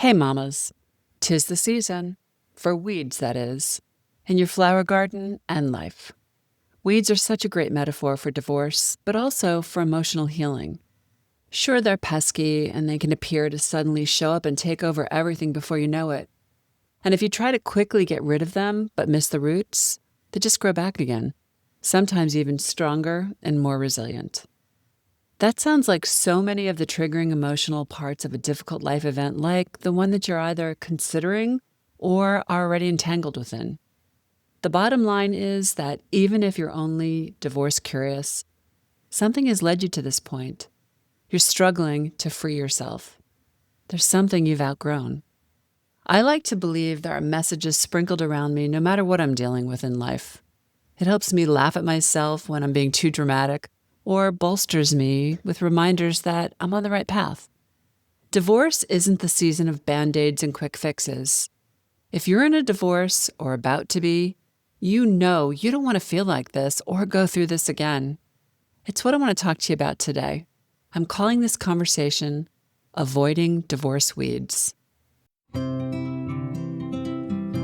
Hey mamas, 'tis the season, for weeds that is, in your flower garden and life. Weeds are such a great metaphor for divorce, but also for emotional healing. Sure, they're pesky and they can appear to suddenly show up and take over everything before you know it. And if you try to quickly get rid of them but miss the roots, they just grow back again, sometimes even stronger and more resilient. That sounds like so many of the triggering emotional parts of a difficult life event, like the one that you're either considering or are already entangled within. The bottom line is that even if you're only divorce curious, something has led you to this point. You're struggling to free yourself. There's something you've outgrown. I like to believe there are messages sprinkled around me no matter what I'm dealing with in life. It helps me laugh at myself when I'm being too dramatic, or bolsters me with reminders that I'm on the right path. Divorce isn't the season of band-aids and quick fixes. If you're in a divorce or about to be, you know you don't want to feel like this or go through this again. It's what I want to talk to you about today. I'm calling this conversation Avoiding Divorce Weeds.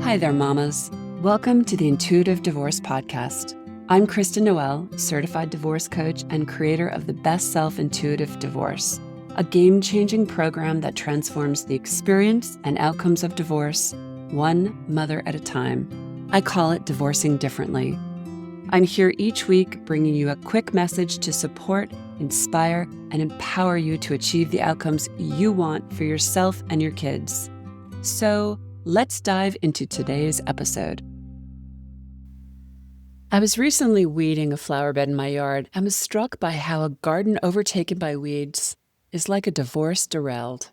Hi there, mamas. Welcome to the Intuitive Divorce Podcast. I'm Kristen Noel, certified divorce coach and creator of the Best Self Intuitive Divorce, a game-changing program that transforms the experience and outcomes of divorce, one mother at a time. I call it Divorcing Differently. I'm here each week bringing you a quick message to support, inspire, and empower you to achieve the outcomes you want for yourself and your kids. So let's dive into today's episode. I was recently weeding a flower bed in my yard and was struck by how a garden overtaken by weeds is like a divorce derailed.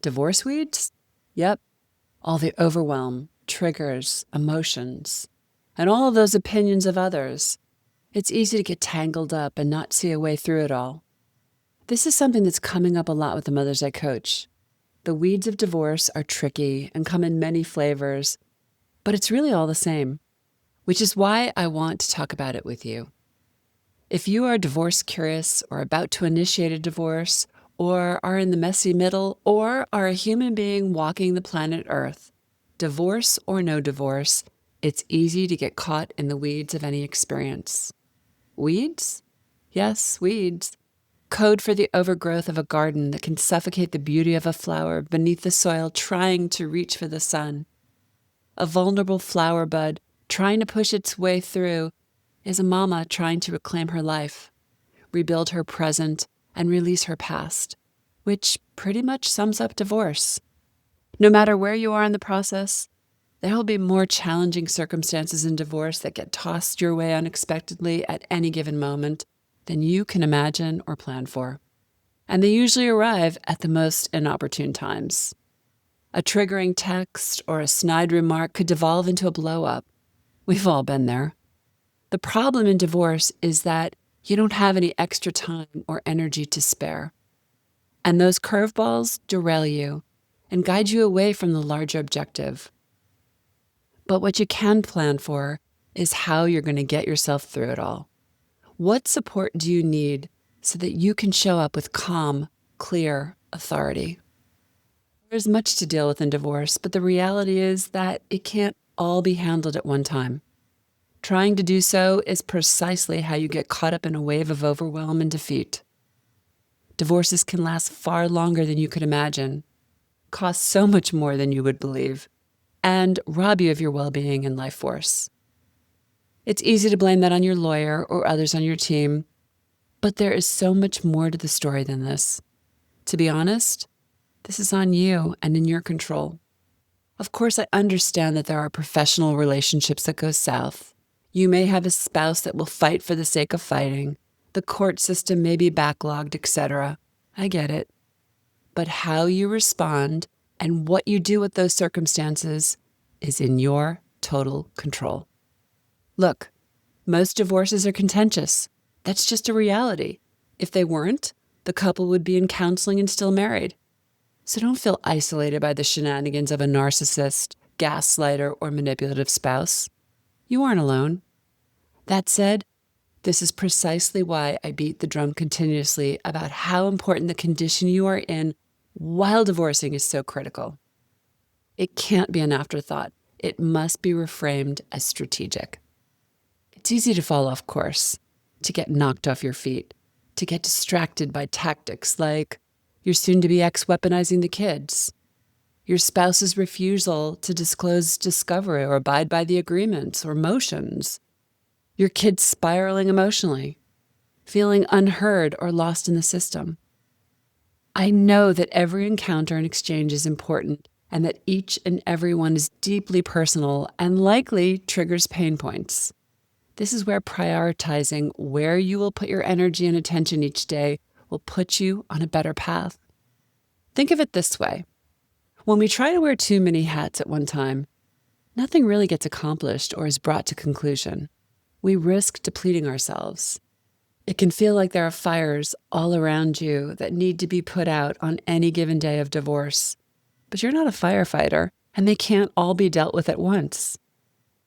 Divorce weeds? Yep. All the overwhelm, triggers, emotions, and all of those opinions of others. It's easy to get tangled up and not see a way through it all. This is something that's coming up a lot with the mothers I coach. The weeds of divorce are tricky and come in many flavors, but it's really all the same, which is why I want to talk about it with you. If you are divorce curious or about to initiate a divorce, or are in the messy middle, or are a human being walking the planet Earth, divorce or no divorce, it's easy to get caught in the weeds of any experience. Weeds? Yes, weeds. Code for the overgrowth of a garden that can suffocate the beauty of a flower beneath the soil trying to reach for the sun. A vulnerable flower bud trying to push its way through is a mama trying to reclaim her life, rebuild her present, and release her past, which pretty much sums up divorce. No matter where you are in the process, there will be more challenging circumstances in divorce that get tossed your way unexpectedly at any given moment than you can imagine or plan for. And they usually arrive at the most inopportune times. A triggering text or a snide remark could devolve into a blow-up. We've all been there. The problem in divorce is that you don't have any extra time or energy to spare. And those curveballs derail you and guide you away from the larger objective. But what you can plan for is how you're going to get yourself through it all. What support do you need so that you can show up with calm, clear authority? There's much to deal with in divorce, but the reality is that it can't all be handled at one time. Trying to do so is precisely how you get caught up in a wave of overwhelm and defeat. Divorces can last far longer than you could imagine, cost so much more than you would believe, and rob you of your well-being and life force. It's easy to blame that on your lawyer or others on your team, but there is so much more to the story than this. To be honest, this is on you and in your control. Of course, I understand that there are professional relationships that go south. You may have a spouse that will fight for the sake of fighting. The court system may be backlogged, etc. I get it. But how you respond and what you do with those circumstances is in your total control. Look, most divorces are contentious. That's just a reality. If they weren't, the couple would be in counseling and still married. So don't feel isolated by the shenanigans of a narcissist, gaslighter, or manipulative spouse. You aren't alone. That said, this is precisely why I beat the drum continuously about how important the condition you are in while divorcing is so critical. It can't be an afterthought. It must be reframed as strategic. It's easy to fall off course, to get knocked off your feet, to get distracted by tactics like your soon-to-be ex weaponizing the kids, your spouse's refusal to disclose discovery or abide by the agreements or motions, your kids spiraling emotionally, feeling unheard or lost in the system. I know that every encounter and exchange is important and that each and every one is deeply personal and likely triggers pain points. This is where prioritizing where you will put your energy and attention each day will put you on a better path. Think of it this way. When we try to wear too many hats at one time, nothing really gets accomplished or is brought to conclusion. We risk depleting ourselves. It can feel like there are fires all around you that need to be put out on any given day of divorce. But you're not a firefighter, and they can't all be dealt with at once.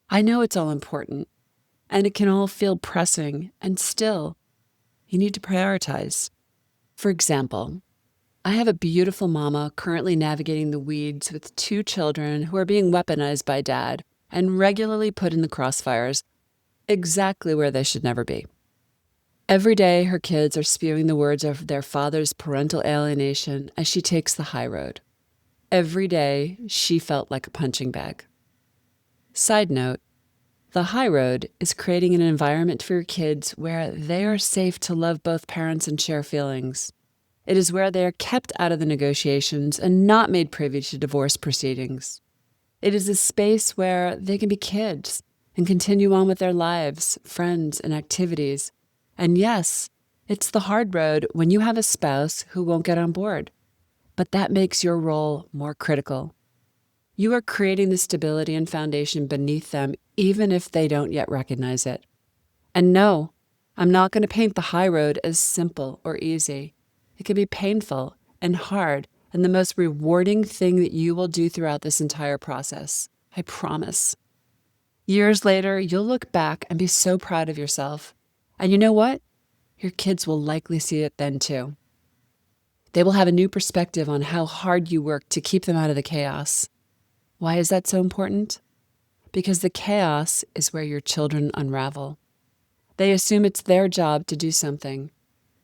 I know it's all important, and it can all feel pressing, and still, you need to prioritize. For example, I have a beautiful mama currently navigating the weeds with 2 children who are being weaponized by dad and regularly put in the crossfires, exactly where they should never be. Every day, her kids are spewing the words of their father's parental alienation as she takes the high road. Every day, she felt like a punching bag. Side note, the high road is creating an environment for your kids where they are safe to love both parents and share feelings. It is where they are kept out of the negotiations and not made privy to divorce proceedings. It is a space where they can be kids and continue on with their lives, friends, and activities. And yes, it's the hard road when you have a spouse who won't get on board. But that makes your role more critical. You are creating the stability and foundation beneath them, even if they don't yet recognize it. And no, I'm not going to paint the high road as simple or easy. It can be painful and hard and the most rewarding thing that you will do throughout this entire process. I promise. Years later, you'll look back and be so proud of yourself. And you know what? Your kids will likely see it then too. They will have a new perspective on how hard you work to keep them out of the chaos. Why is that so important? Because the chaos is where your children unravel. They assume it's their job to do something,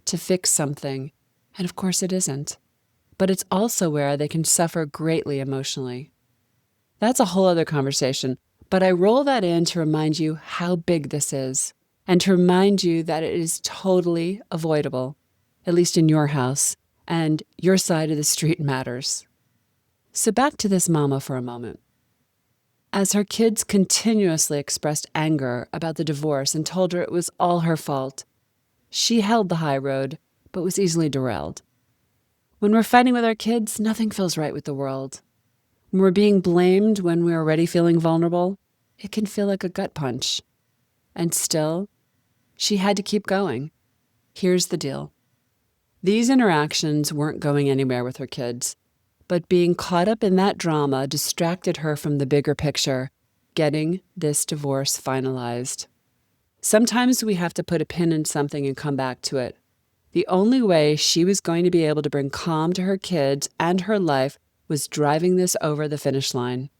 to fix something, and of course it isn't. But it's also where they can suffer greatly emotionally. That's a whole other conversation, but I roll that in to remind you how big this is, and to remind you that it is totally avoidable, at least in your house, and your side of the street matters. So back to this mama for a moment. As her kids continuously expressed anger about the divorce and told her it was all her fault, she held the high road, but was easily derailed. When we're fighting with our kids, nothing feels right with the world. When we're being blamed when we're already feeling vulnerable, it can feel like a gut punch. And still, she had to keep going. Here's the deal. These interactions weren't going anywhere with her kids, but being caught up in that drama distracted her from the bigger picture, getting this divorce finalized. Sometimes we have to put a pin in something and come back to it. The only way she was going to be able to bring calm to her kids and her life was driving this over the finish line.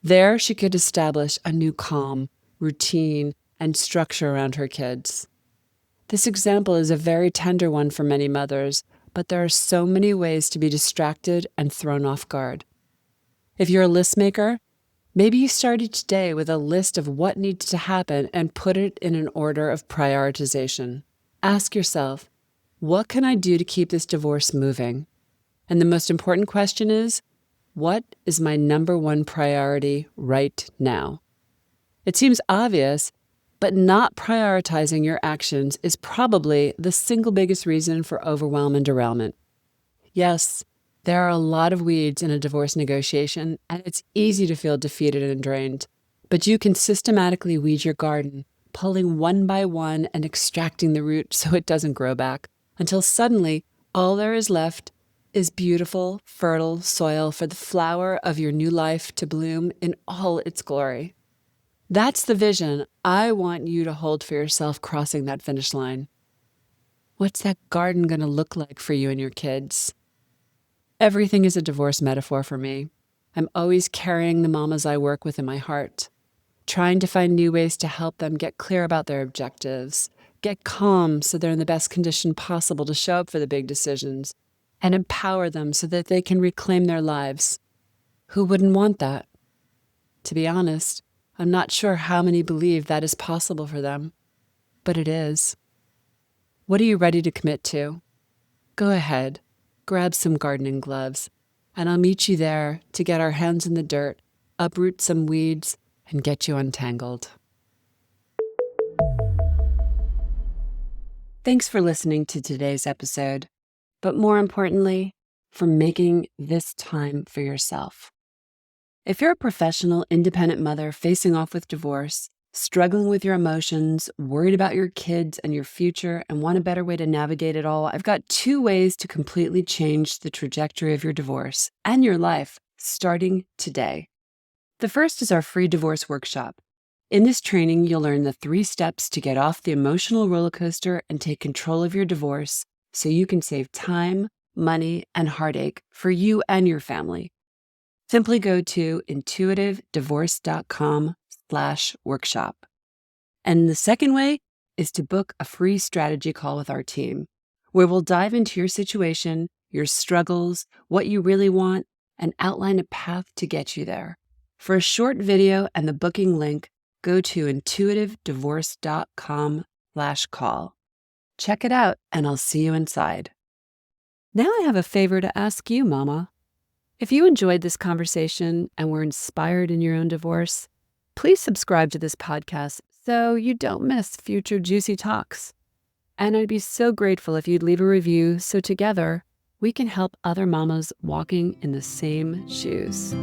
There, she could establish a new calm, routine, and structure around her kids. This example is a very tender one for many mothers, but there are so many ways to be distracted and thrown off guard. If you're a list maker, maybe you start each day with a list of what needs to happen and put it in an order of prioritization. Ask yourself, what can I do to keep this divorce moving? And the most important question is, what is my number one priority right now? It seems obvious, but not prioritizing your actions is probably the single biggest reason for overwhelm and derailment. Yes, there are a lot of weeds in a divorce negotiation, and it's easy to feel defeated and drained. But you can systematically weed your garden, pulling one by one and extracting the root so it doesn't grow back, until suddenly all there is left is beautiful, fertile soil for the flower of your new life to bloom in all its glory. That's the vision I want you to hold for yourself crossing that finish line. What's that garden going to look like for you and your kids? Everything is a divorce metaphor for me. I'm always carrying the mamas I work with in my heart, trying to find new ways to help them get clear about their objectives, get calm so they're in the best condition possible to show up for the big decisions, and empower them so that they can reclaim their lives. Who wouldn't want that? To be honest, I'm not sure how many believe that is possible for them, but it is. What are you ready to commit to? Go ahead, grab some gardening gloves, and I'll meet you there to get our hands in the dirt, uproot some weeds, and get you untangled. Thanks for listening to today's episode, but more importantly, for making this time for yourself. If you're a professional, independent mother facing off with divorce, struggling with your emotions, worried about your kids and your future, and want a better way to navigate it all, I've got 2 ways to completely change the trajectory of your divorce and your life starting today. The first is our free divorce workshop. In this training, you'll learn the 3 steps to get off the emotional roller coaster and take control of your divorce so you can save time, money, and heartache for you and your family. Simply go to intuitivedivorce.com/workshop. And the second way is to book a free strategy call with our team, where we'll dive into your situation, your struggles, what you really want, and outline a path to get you there. For a short video and the booking link, go to intuitivedivorce.com/call. Check it out, and I'll see you inside. Now I have a favor to ask you, Mama. If you enjoyed this conversation and were inspired in your own divorce, please subscribe to this podcast so you don't miss future juicy talks. And I'd be so grateful if you'd leave a review so together we can help other mamas walking in the same shoes.